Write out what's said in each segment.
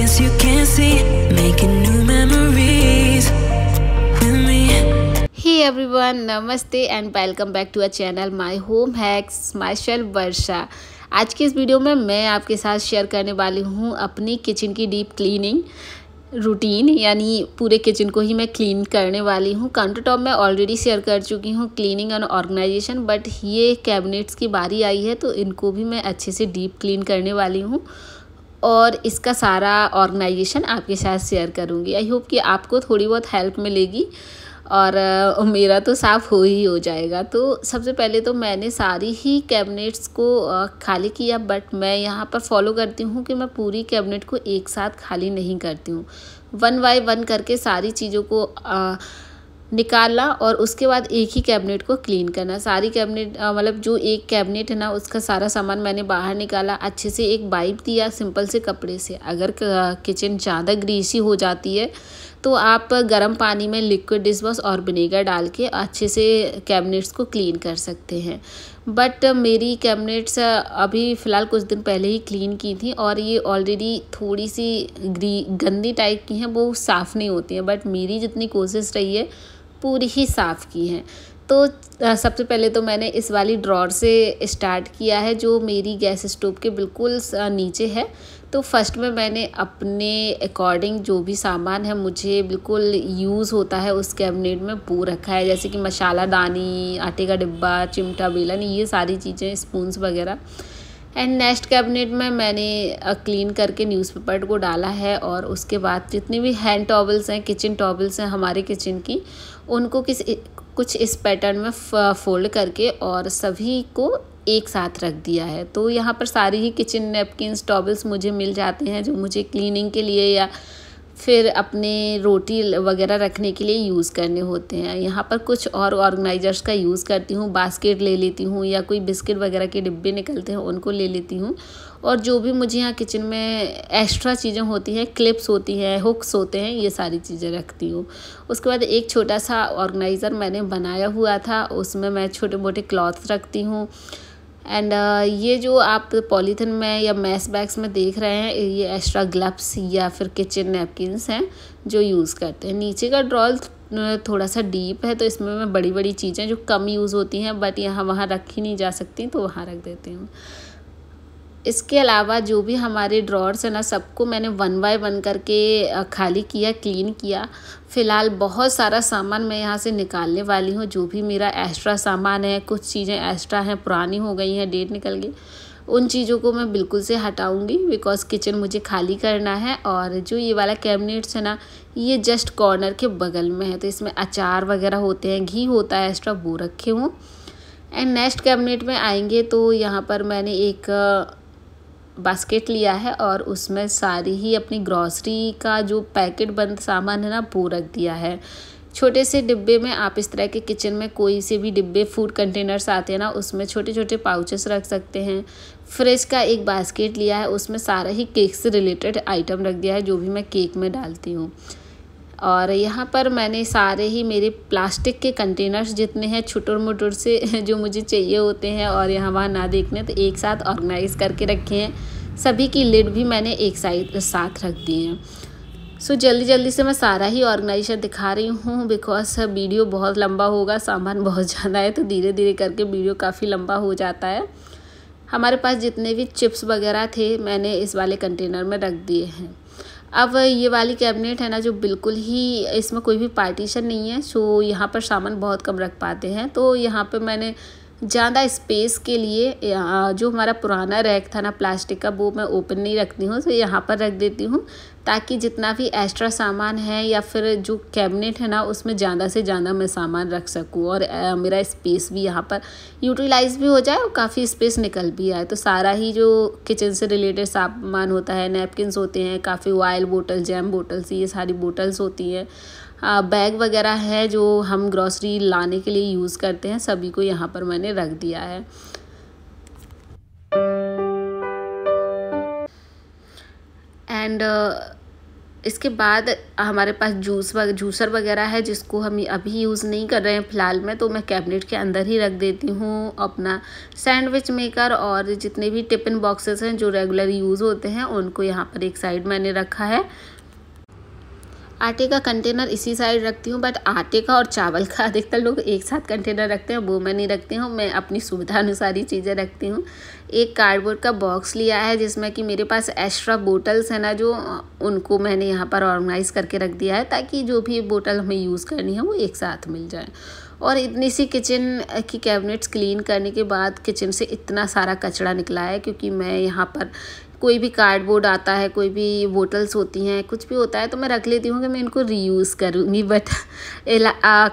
distance you can't see, making new memories with me. Hey everyone, नमस्ते and welcome back to a channel my home hacks. Myself Varsha. आज की इस video में मैं आपके साथ शेयर करने वाली हूँ अपनी किचन की डीप क्लीनिंग रूटीन, यानी पूरे किचन को ही मैं क्लीन करने वाली हूँ। काउंटर टॉप में ऑलरेडी शेयर कर चुकी हूँ क्लीनिंग एंड ऑर्गेनाइजेशन, बट ये कैबिनेट्स की बारी आई है तो इनको भी मैं अच्छे से डीप क्लीन करने वाली हूँ और इसका सारा ऑर्गेनाइजेशन आपके साथ शेयर करूँगी। आई होप कि आपको थोड़ी बहुत हेल्प मिलेगी और मेरा तो साफ़ हो जाएगा। तो सबसे पहले तो मैंने सारी ही कैबिनेट्स को खाली किया, बट मैं यहाँ पर फॉलो करती हूँ कि मैं पूरी कैबिनेट को एक साथ खाली नहीं करती हूँ। वन बाय वन करके सारी चीज़ों को निकालना और उसके बाद एक ही कैबिनेट को क्लीन करना। सारी कैबिनेट मतलब जो एक कैबिनेट है ना, उसका सारा सामान मैंने बाहर निकाला, अच्छे से एक वाइप दिया सिंपल से कपड़े से। अगर किचन ज़्यादा ग्रीसी हो जाती है तो आप गर्म पानी में लिक्विड डिश वॉश और विनेगर डाल के अच्छे से कैबिनेट्स को क्लीन कर सकते हैं। बट मेरी कैबिनेट्स अभी फ़िलहाल कुछ दिन पहले ही क्लीन की थी और ये ऑलरेडी थोड़ी सी गंदी टाइप की हैं, वो साफ़ नहीं होती हैं। बट मेरी जितनी कोशिश रही है पूरी ही साफ़ की हैं। तो सबसे पहले तो मैंने इस वाली ड्रॉर से स्टार्ट किया है जो मेरी गैस स्टोव के बिल्कुल नीचे है। तो फर्स्ट में मैंने अपने अकॉर्डिंग जो भी सामान है मुझे बिल्कुल यूज़ होता है उस कैबिनेट में वो रखा है, जैसे कि मसाला दानी, आटे का डिब्बा, चिमटा, बेलन, ये सारी चीज़ें, स्पून्स वगैरह। एंड नेक्स्ट कैबिनेट में मैंने क्लीन करके न्यूज़पेपर को डाला है और उसके बाद जितनी भी हैंड टॉवल्स हैं, किचन टॉवल्स हैं हमारे किचन की, उनको कुछ इस पैटर्न में फोल्ड करके और सभी को एक साथ रख दिया है। तो यहाँ पर सारी ही किचन नैपकिन्स, टॉवल्स मुझे मिल जाते हैं जो मुझे क्लीनिंग के लिए या फिर अपने रोटी वगैरह रखने के लिए यूज़ करने होते हैं। यहाँ पर कुछ और ऑर्गेनाइजर्स का यूज़ करती हूँ, बास्केट ले लेती हूँ या कोई बिस्किट वगैरह के डिब्बे निकलते हैं उनको ले लेती हूँ। और जो भी मुझे यहाँ किचन में एक्स्ट्रा चीज़ें होती हैं, क्लिप्स होती हैं, हुक्स होते हैं, ये सारी चीज़ें रखती हूँ। उसके बाद एक छोटा सा ऑर्गेनाइज़र मैंने बनाया हुआ था, उसमें मैं छोटे मोटे क्लॉथ्स रखती हूँ। एंड ये जो आप पॉलीथिन में या मैश बैग्स में देख रहे हैं, ये एक्स्ट्रा ग्लव्स या फिर किचन नैपकिन्स हैं जो यूज़ करते हैं। नीचे का ड्रॉर थोड़ा सा डीप है तो इसमें मैं बड़ी बड़ी चीज़ें जो कम यूज़ होती हैं बट यहाँ वहाँ रखी नहीं जा सकती तो वहाँ रख देती हूँ। इसके अलावा जो भी हमारे ड्रॉर्स हैं ना, सबको मैंने वन बाय वन करके खाली किया, क्लीन किया। फ़िलहाल बहुत सारा सामान मैं यहाँ से निकालने वाली हूँ, जो भी मेरा एक्स्ट्रा सामान है। कुछ चीज़ें एक्स्ट्रा हैं, पुरानी हो गई हैं, डेट निकल गई, उन चीज़ों को मैं बिल्कुल से हटाऊंगी बिकॉज़ किचन मुझे खाली करना है। और जो ये वाला कैबिनेट्स है ना, ये जस्ट कॉर्नर के बगल में है, तो इसमें अचार वगैरह होते हैं, घी होता है एक्स्ट्रा, वो रखे हूँ। एंड नेक्स्ट कैबिनेट में आएंगे तो यहाँ पर मैंने एक बास्केट लिया है और उसमें सारी ही अपनी ग्रॉसरी का जो पैकेट बंद सामान है ना, वो रख दिया है। छोटे से डिब्बे में आप इस तरह के किचन में कोई से भी डिब्बे, फूड कंटेनर्स आते हैं ना, उसमें छोटे छोटे पाउचेस रख सकते हैं। फ्रिज का एक बास्केट लिया है, उसमें सारा ही केक से रिलेटेड आइटम रख दिया है जो भी मैं केक में डालती हूँ। और यहाँ पर मैंने सारे ही मेरे प्लास्टिक के कंटेनर्स जितने हैं छुटुर मुटुर से जो मुझे चाहिए होते हैं और यहाँ वहाँ ना देखने, तो एक साथ ऑर्गेनाइज़ करके रखे हैं। सभी की लिड भी मैंने एक साथ रख दी हैं। सो जल्दी से मैं सारा ही ऑर्गेनाइजेशन दिखा रही हूँ बिकॉज वीडियो बहुत लंबा होगा, सामान बहुत ज़्यादा है तो धीरे धीरे करके वीडियो काफ़ी लंबा हो जाता है। हमारे पास जितने भी चिप्स वगैरह थे मैंने इस वाले कंटेनर में रख दिए हैं। अब ये वाली कैबिनेट है ना, जो बिल्कुल ही इसमें कोई भी पार्टीशन नहीं है, सो यहाँ पर सामान बहुत कम रख पाते हैं। तो यहाँ पे मैंने ज़्यादा स्पेस के लिए जो हमारा पुराना रैक था ना प्लास्टिक का, वो मैं ओपन नहीं रखती हूँ, तो यहाँ पर रख देती हूँ ताकि जितना भी एक्स्ट्रा सामान है या फिर जो कैबिनेट है ना, उसमें ज़्यादा से ज़्यादा मैं सामान रख सकूँ और मेरा स्पेस भी यहाँ पर यूटिलाइज़ भी हो जाए और काफ़ी स्पेस निकल भी आए। तो सारा ही जो किचन से रिलेटेड सामान होता है, नैपकिन्स होते हैं, काफ़ी ऑयल बोतल, जैम बोटल्स, ये सारी बोटल्स होती हैं, बैग वगैरह है जो हम ग्रॉसरी लाने के लिए यूज़ करते हैं, सभी को यहाँ पर मैंने रख दिया है। एंड इसके बाद हमारे पास जूसर वगैरह है जिसको हम अभी यूज़ नहीं कर रहे हैं फ़िलहाल में, तो मैं कैबिनेट के अंदर ही रख देती हूँ अपना सैंडविच मेकर। और जितने भी टिफ़िन बॉक्सेस हैं जो रेगुलर यूज़ होते हैं उनको यहाँ पर एक साइड मैंने रखा है। आटे का कंटेनर इसी साइड रखती हूँ, बट आटे का और चावल का अधिकतर लोग एक साथ कंटेनर रखते हैं, वो मैं नहीं रखती हूँ। मैं अपनी सुविधा अनुसार ही चीज़ें रखती हूँ। एक कार्डबोर्ड का बॉक्स लिया है जिसमें कि मेरे पास एक्स्ट्रा बोटल्स हैं ना, जो उनको मैंने यहाँ पर ऑर्गेनाइज़ करके रख दिया है ताकि जो भी बोतल हमें यूज़ करनी है वो एक साथ मिल जाए। और इतनी सी किचन की कैबिनेट्स क्लीन करने के बाद किचन से इतना सारा कचरा निकला है, क्योंकि मैं यहाँ पर कोई भी कार्डबोर्ड आता है, कोई भी बोतल्स होती हैं, कुछ भी होता है तो मैं रख लेती हूँ कि मैं इनको रीयूज़ करूँगी, बट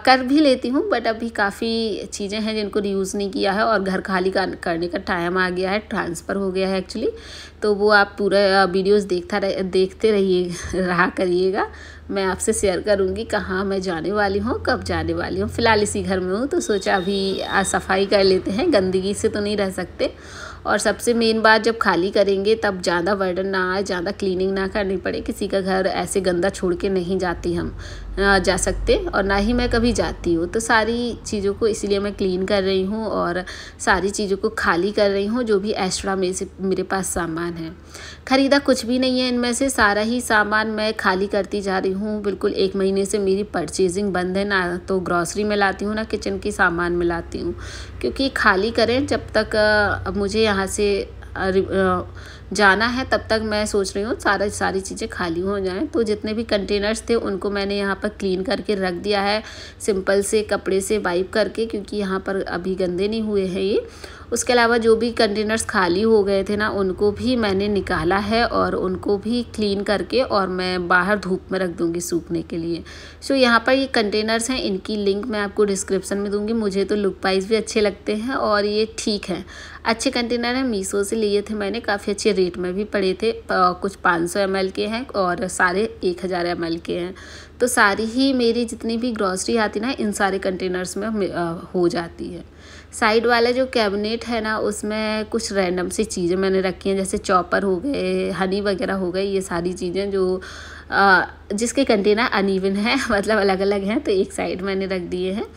कर भी लेती हूँ। बट अभी काफ़ी चीज़ें हैं जिनको रीयूज़ नहीं किया है और घर खाली करने का टाइम आ गया है, ट्रांसफ़र हो गया है एक्चुअली। तो वो आप पूरा वीडियोज़ देखते रहा करिएगा। मैं आपसे शेयर करूँगी कहाँ मैं जाने वाली हूँ, कब जाने वाली हूँ। फ़िलहाल इसी घर में हूँ तो सोचा अभी सफाई कर लेते हैं, गंदगी से तो नहीं रह सकते। और सबसे मेन बात, जब खाली करेंगे तब ज़्यादा बर्डन ना आए, ज़्यादा क्लीनिंग ना करनी पड़े। किसी का घर ऐसे गंदा छोड़ के नहीं जाती हम जा सकते, और ना ही मैं कभी जाती हूँ। तो सारी चीज़ों को इसीलिए मैं क्लीन कर रही हूँ और सारी चीज़ों को खाली कर रही हूँ जो भी एक्स्ट्रा मेरे पास सामान है। ख़रीदा कुछ भी नहीं है इनमें से, सारा ही सामान मैं खाली करती जा रही हूँ। बिल्कुल 1 महीने से मेरी परचेजिंग बंद है, ना तो ग्रॉसरी में लाती हूँ ना किचन की सामान में लाती हूँ, क्योंकि खाली करें जब तक मुझे यहाँ से जाना है तब तक मैं सोच रही हूँ सारी चीज़ें खाली हो जाएं। तो जितने भी कंटेनर्स थे उनको मैंने यहाँ पर क्लीन करके रख दिया है, सिंपल से कपड़े से वाइप करके, क्योंकि यहाँ पर अभी गंदे नहीं हुए हैं ये। उसके अलावा जो भी कंटेनर्स खाली हो गए थे ना, उनको भी मैंने निकाला है और उनको भी क्लीन करके और मैं बाहर धूप में रख दूँगी सूखने के लिए। सो यहाँ पर ये कंटेनर्स हैं, इनकी लिंक मैं आपको डिस्क्रिप्शन में दूँगी। मुझे तो लुक वाइज भी अच्छे लगते हैं और ये ठीक है, अच्छे कंटेनर हैं। मीशो से लिए थे मैंने, काफ़ी अच्छे रेट में भी पड़े थे। कुछ 500 ml के हैं और सारे 1000 ml के हैं। तो सारी ही मेरी जितनी भी ग्रॉसरी आती ना, इन सारे कंटेनर्स में हो जाती है। साइड वाला जो कैबिनेट है ना, उसमें कुछ रैंडम सी चीज़ें मैंने रखी हैं, जैसे चॉपर हो गए, हनी वगैरह हो गए। ये सारी चीज़ें जो जिसके कंटेनर अनइवन है, मतलब अलग अलग हैं, तो एक साइड मैंने रख दिए हैं।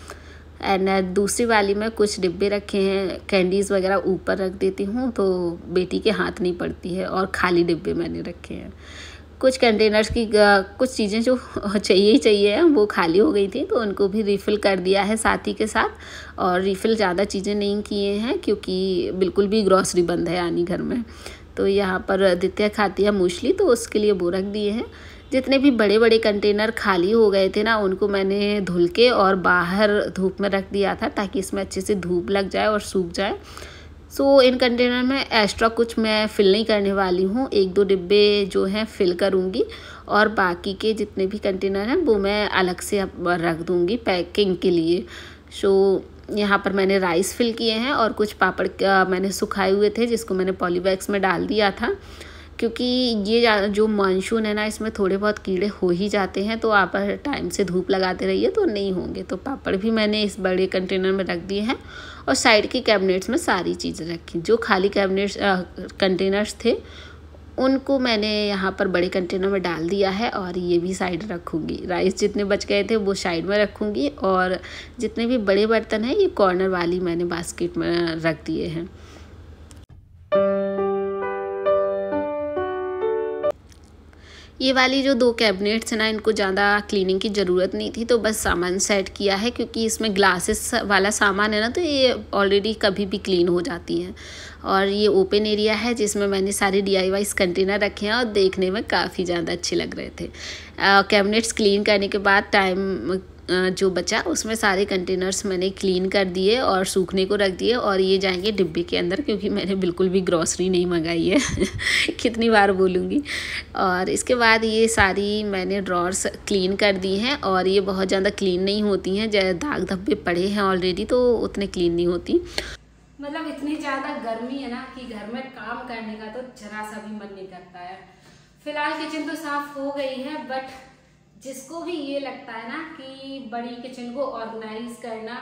एंड दूसरी वाली में कुछ डिब्बे रखे हैं, कैंडीज़ वगैरह ऊपर रख देती हूँ तो बेटी के हाथ नहीं पड़ती है। और खाली डिब्बे मैंने रखे हैं। कुछ कंटेनर्स की कुछ चीज़ें जो चाहिए हैं वो खाली हो गई थी, तो उनको भी रिफ़िल कर दिया है साथ ही के साथ। और रिफ़िल ज़्यादा चीज़ें नहीं किए हैं क्योंकि बिल्कुल भी ग्रॉसरी बंद है आनी घर में। तो यहाँ पर आदित्य खाती है मूसली, तो उसके लिए वो रख दिए हैं। जितने भी बड़े बड़े कंटेनर खाली हो गए थे ना, उनको मैंने धुल के और बाहर धूप में रख दिया था ताकि इसमें अच्छे से धूप लग जाए और सूख जाए। सो इन कंटेनर में एक्स्ट्रा कुछ मैं फ़िल नहीं करने वाली हूँ, 1-2 डिब्बे जो हैं फ़िल करूँगी और बाकी के जितने भी कंटेनर हैं वो मैं अलग से रख दूँगी पैकिंग के लिए। सो यहाँ पर मैंने राइस फ़िल किए हैं और कुछ पापड़ मैंने सुखाए हुए थे जिसको मैंने पॉलीबैग्स में डाल दिया था, क्योंकि ये जो मानसून है ना, इसमें थोड़े बहुत कीड़े हो ही जाते हैं। तो आप टाइम से धूप लगाते रहिए तो नहीं होंगे। तो पापड़ भी मैंने इस बड़े कंटेनर में रख दिए हैं और साइड की कैबिनेट्स में सारी चीज़ें रखी। जो खाली कंटेनर्स थे उनको मैंने यहाँ पर बड़े कंटेनर में डाल दिया है और ये भी साइड रखूँगी। राइस जितने बच गए थे वो साइड में रखूँगी और जितने भी बड़े बर्तन हैं ये कॉर्नर वाली मैंने बास्केट में रख दिए हैं। ये वाली जो 2 कैबिनेट्स हैं ना, इनको ज़्यादा क्लीनिंग की ज़रूरत नहीं थी, तो बस सामान सेट किया है क्योंकि इसमें ग्लासेस वाला सामान है ना, तो ये ऑलरेडी कभी भी क्लीन हो जाती हैं। और ये ओपन एरिया है जिसमें मैंने सारे DIY कंटेनर रखे हैं और देखने में काफ़ी ज़्यादा अच्छे लग रहे थे। कैबिनेट्स क्लीन करने के बाद टाइम जो बचा उसमें सारे कंटेनर्स मैंने क्लीन कर दिए और सूखने को रख दिए और ये जाएंगे डिब्बे के अंदर, क्योंकि मैंने बिल्कुल भी ग्रॉसरी नहीं मंगाई है कितनी बार बोलूँगी। और इसके बाद ये सारी मैंने ड्रॉर्स क्लीन कर दी हैं और ये बहुत ज़्यादा क्लीन नहीं होती हैं, दाग धब्बे पड़े हैं ऑलरेडी तो उतने क्लीन नहीं होती। मतलब इतनी ज़्यादा गर्मी है ना कि घर में काम करने का तो जरा सा भी मन नहीं करता है। फिलहाल किचन तो साफ हो गई है, बट जिसको भी ये लगता है ना कि बड़ी किचन को ऑर्गेनाइज करना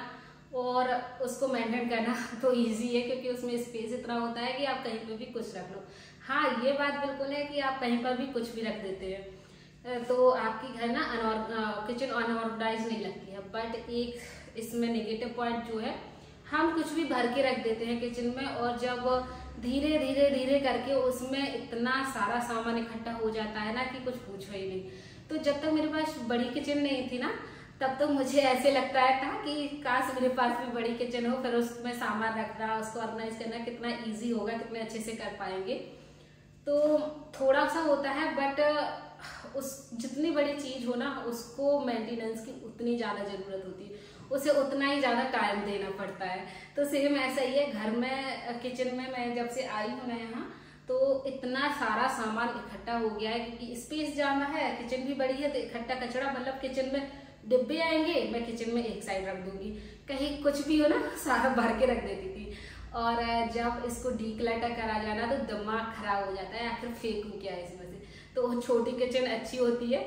और उसको मेंटेन करना तो इजी है, क्योंकि उसमें स्पेस इतना होता है कि आप कहीं पर भी कुछ रख लो। हाँ, ये बात बिल्कुल है कि आप कहीं पर भी कुछ भी रख देते हैं। तो आपकी घर ना किचन अनऑर्गेनाइज नहीं लगती है। बट एक इसमें नेगेटिव पॉइंट जो है, हम कुछ भी भर के रख देते हैं किचन में, और जब धीरे धीरे धीरे करके उसमें इतना सारा सामान इकट्ठा हो जाता है ना कि कुछ पूछो ही नहीं। तो जब तक मेरे पास बड़ी किचन नहीं थी ना, तब तो मुझे ऐसे लगता है था कि काश मेरे पास भी बड़ी किचन हो, फिर उसमें सामान रखना, उसको ऑर्गेनाइज करना कितना इजी होगा, कितने अच्छे से कर पाएंगे। तो थोड़ा सा होता है, बट उस जितनी बड़ी चीज हो ना, उसको मेंटेनेंस की उतनी ज्यादा जरूरत होती है, उसे उतना ही ज्यादा टाइम देना पड़ता है। तो सेम ऐसा ही है घर में, किचन में मैं जब से आई हूँ ना यहाँ, तो इतना सारा सामान इकट्ठा हो गया है, क्योंकि स्पेस ज्यादा है, किचन भी बड़ी है, तो इकट्ठा कचरा, मतलब किचन में डिब्बे आएंगे, मैं किचन में एक साइड रख दूंगी, कहीं कुछ भी हो ना सारा भर के रख देती थी। और जब इसको डीक्लटर करा जाना तो दिमाग खराब हो जाता है, आखिर फेंकूं क्या इसमें से। तो छोटी किचन अच्छी होती है,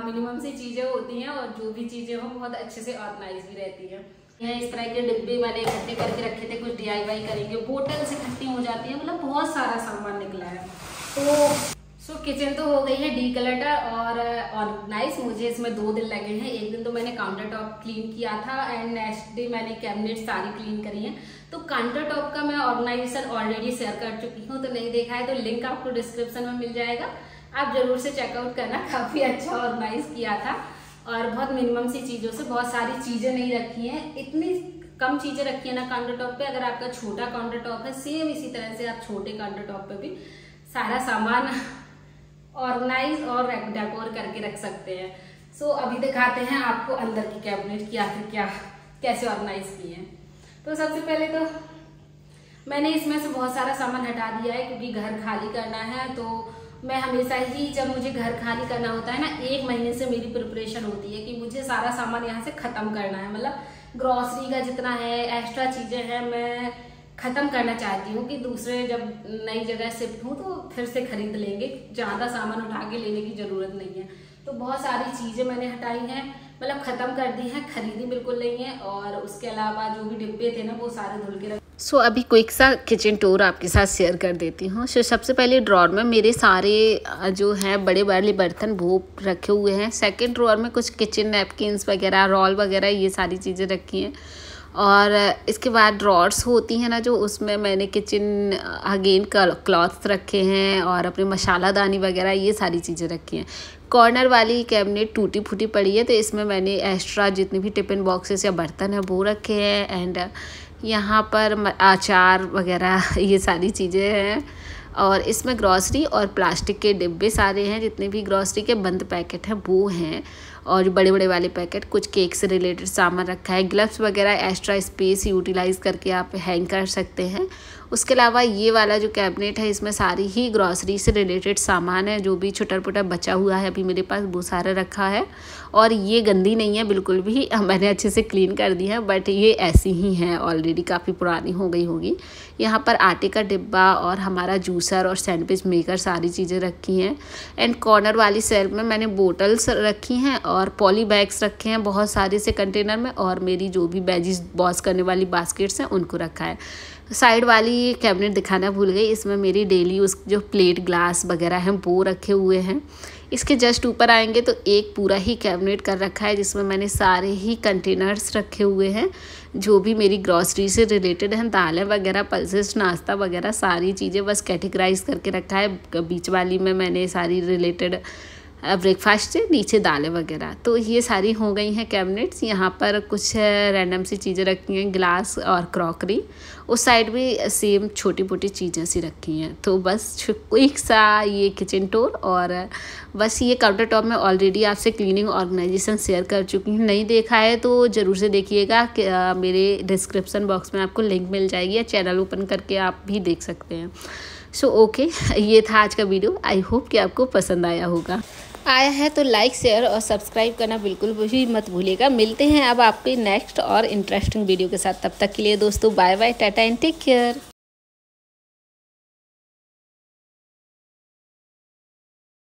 मिनिमम सी चीजें होती हैं, और जो भी चीजें हो बहुत अच्छे से ऑर्गेनाइज भी रहती है। यहाँ इस तरह के डिब्बे मैंने इकट्ठे करके रखे थे, कुछ DIY करेंगे, बोतल से इकट्ठी हो जाती है, मतलब बहुत सारा सामान निकला है। तो किचन तो हो गई है डीक्लटर और ऑर्गेनाइज। मुझे इसमें 2 दिन लगे हैं। एक दिन तो मैंने काउंटर टॉप क्लीन किया था, एंड नेक्स्ट डे मैंने कैबिनेट सारी क्लीन करी है। तो काउंटर टॉप का मैं ऑर्गेनाइजेशन ऑलरेडी शेयर कर चुकी हूँ, तो नहीं देखा है तो लिंक आपको डिस्क्रिप्शन में मिल जाएगा, आप जरूर से चेकआउट करना। काफी अच्छा ऑर्गेनाइज किया था, और बहुत मिनिमम सी चीजों से, बहुत सारी चीजें नहीं रखी हैं, इतनी कम चीजें रखी है ना काउंटर टॉप पे। अगर आपका छोटा काउंटर टॉप है, सेम इसी तरह से आप छोटे काउंटर टॉप पे भी सारा सामान ऑर्गेनाइज और डेकोर करके रख सकते हैं। सो अभी दिखाते हैं आपको अंदर की कैबिनेट की आखिर क्या कैसे ऑर्गेनाइज की है। तो सबसे पहले तो मैंने इसमें से बहुत सारा सामान हटा दिया है, क्योंकि घर खाली करना है। तो मैं हमेशा ही जब मुझे घर खाली करना होता है ना, 1 महीने से मेरी प्रिपरेशन होती है कि मुझे सारा सामान यहाँ से खत्म करना है, मतलब ग्रॉसरी का जितना है, एक्स्ट्रा चीजें हैं, मैं खत्म करना चाहती हूँ कि दूसरे जब नई जगह शिफ्ट हूँ तो फिर से खरीद लेंगे, ज्यादा सामान उठा के लेने की जरूरत नहीं है। तो बहुत सारी चीजें मैंने हटाई हैं, मतलब खत्म कर दी हैं, खरीदी बिल्कुल नहीं है। और उसके अलावा जो भी डिब्बे थे ना, वो सारे धुल के सो अभी क्विक सा किचन टूर आपके साथ शेयर कर देती हूँ। सबसे पहले ड्रॉर में मेरे सारे जो हैं बड़े बड़े बर्तन वो रखे हुए हैं। सेकंड ड्रॉर में कुछ किचन नैपकिन्स वगैरह, रोल वगैरह, ये सारी चीज़ें रखी हैं। और इसके बाद ड्रॉर्स होती हैं ना, जो उसमें मैंने किचन अगेन क्लॉथ्स रखे हैं, और अपने मसालादानी वगैरह ये सारी चीज़ें रखी हैं। कॉर्नर वाली कैबिनेट टूटी फूटी पड़ी है, तो इसमें मैंने एक्स्ट्रा जितने भी टिफिन बॉक्सेस या बर्तन हैं वो रखे हैं। एंड यहाँ पर अचार वगैरह ये सारी चीज़ें हैं। और इसमें ग्रॉसरी और प्लास्टिक के डिब्बे सारे हैं, जितने भी ग्रॉसरी के बंद पैकेट हैं वो हैं, और बड़े बड़े वाले पैकेट, कुछ केक से रिलेटेड सामान रखा है। ग्लव्स वगैरह एक्स्ट्रा स्पेस यूटिलाइज करके आप हैंग कर सकते हैं। उसके अलावा ये वाला जो कैबिनेट है, इसमें सारी ही ग्रॉसरी से रिलेटेड सामान है, जो भी छोटा मोटा बचा हुआ है अभी मेरे पास वो सारा रखा है। और ये गंदी नहीं है बिल्कुल भी, मैंने अच्छे से क्लीन कर दी है, बट ये ऐसी ही हैं, ऑलरेडी काफ़ी पुरानी हो गई होगी। यहाँ पर आटे का डिब्बा और हमारा जूसर और सैंडविच मेकर सारी चीज़ें रखी हैं। एंड कॉर्नर वाली सेल्फ में मैंने बोटल्स रखी हैं और पॉली बैग्स रखे हैं बहुत सारे से कंटेनर में, और मेरी जो भी वेजीज वॉश करने वाली बास्केट्स हैं उनको रखा है। साइड वाली कैबिनेट दिखाना भूल गई, इसमें मेरी डेली उस जो प्लेट ग्लास वगैरह हैं वो रखे हुए हैं। इसके जस्ट ऊपर आएंगे तो एक पूरा ही कैबिनेट कर रखा है, जिसमें मैंने सारे ही कंटेनर्स रखे हुए हैं, जो भी मेरी ग्रॉसरी से रिलेटेड हैं, दालें वगैरह, पल्सेस, नाश्ता वगैरह सारी चीज़ें बस कैटेगराइज करके रखा है। बीच वाली में मैंने सारी रिलेटेड ब्रेकफास्ट से, नीचे दालें वगैरह। तो ये सारी हो गई हैं कैबिनेट्स। यहाँ पर कुछ रैंडम सी चीज़ें रखी हैं, गिलास और क्रॉकरी। उस साइड भी सेम छोटी मोटी चीज़ें सी रखी हैं। तो बस क्विक सा ये किचन टूर, और बस ये काउंटर टॉप में ऑलरेडी आपसे क्लीनिंग ऑर्गेनाइजेशन शेयर कर चुकी हूँ। नहीं देखा है तो ज़रूर से देखिएगा, कि मेरे डिस्क्रिप्सन बॉक्स में आपको लिंक मिल जाएगी, या चैनल ओपन करके आप भी देख सकते हैं। सो ओके, ये था आज का वीडियो। आई होप कि आपको पसंद आया होगा। आया है तो लाइक, शेयर और सब्सक्राइब करना बिल्कुल भी मत भूलिएगा। मिलते हैं अब आपके नेक्स्ट और इंटरेस्टिंग वीडियो के साथ। तब तक के लिए दोस्तों bye bye, tata and take care.